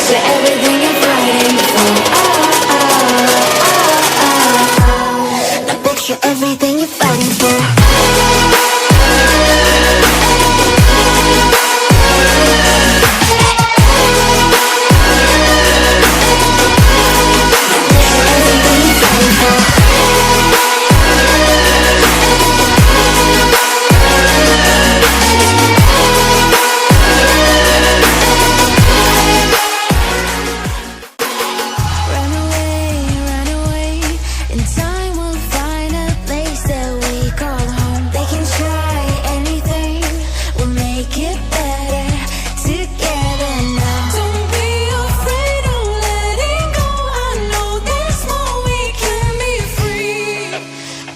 picture everything you're fighting for. Now picture everything you're fighting for.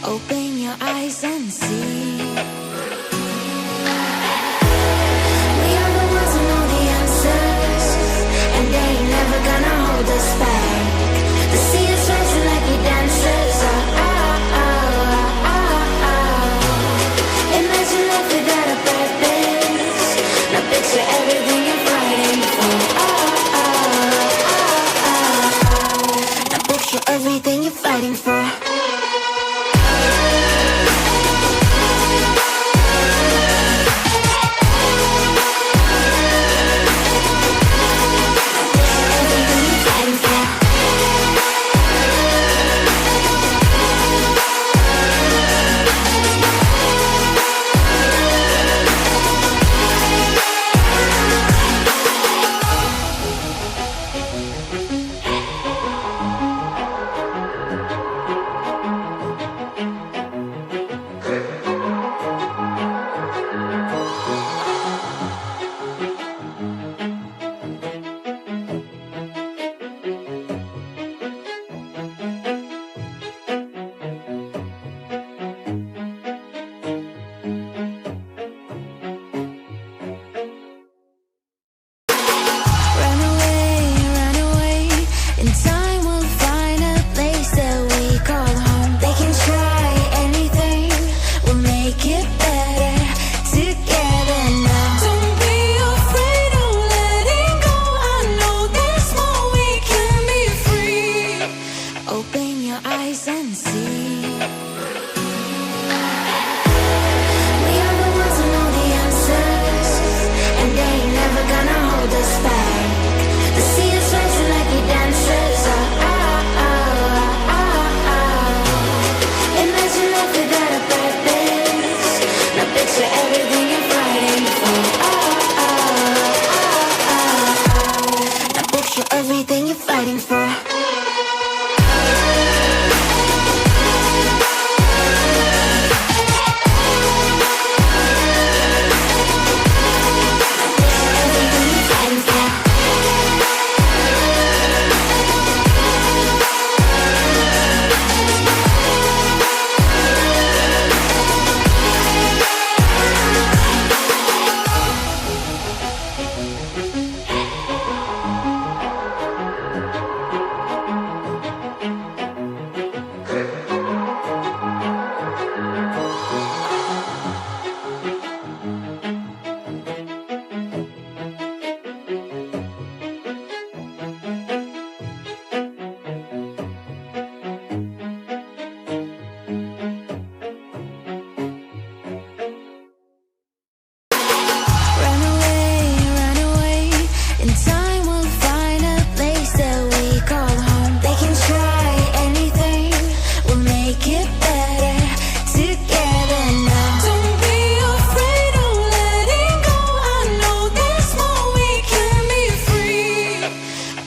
Open your eyes and see. We are the ones who know the answers, and they ain't never gonna hold us back. The sea is rising like we dancers. Imagine life without a purpose. Now picture everything you're fighting for. Now picture everything you're fighting for. Open your eyes and see. We are the ones who know the answers, and they ain't never gonna hold us back. The sea is rising like we dancers. Imagine life without a purpose. Now picture everything you're fighting for. Now picture everything you're fighting for.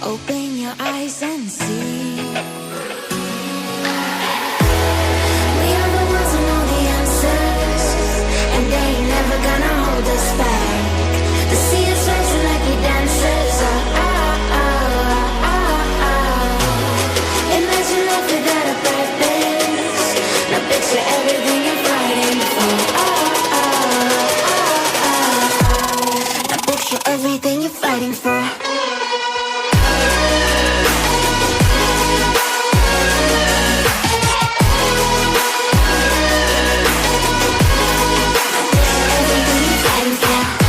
Open your eyes and see. We are the ones who know the answers, and they ain't never gonna hold us back. The sea is rising like we dancers. Imagine life without a purpose. Now picture everything you're fighting for. Now picture everything you're fighting for. Everything you're fighting for.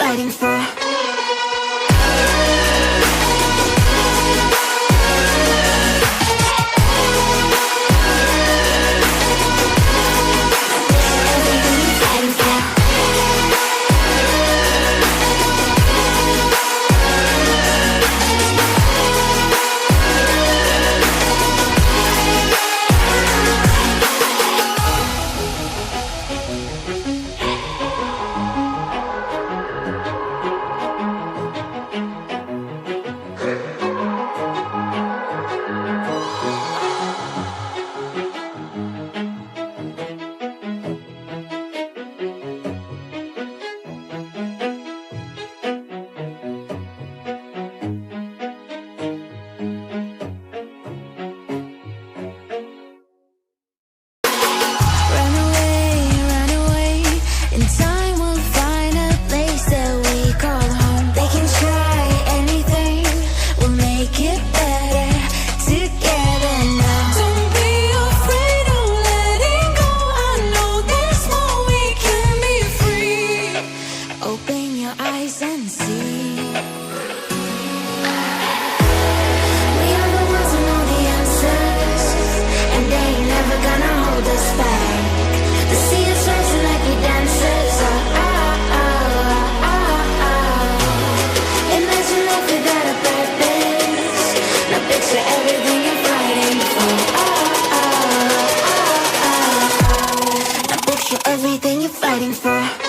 fighting for. Everything you're fighting for.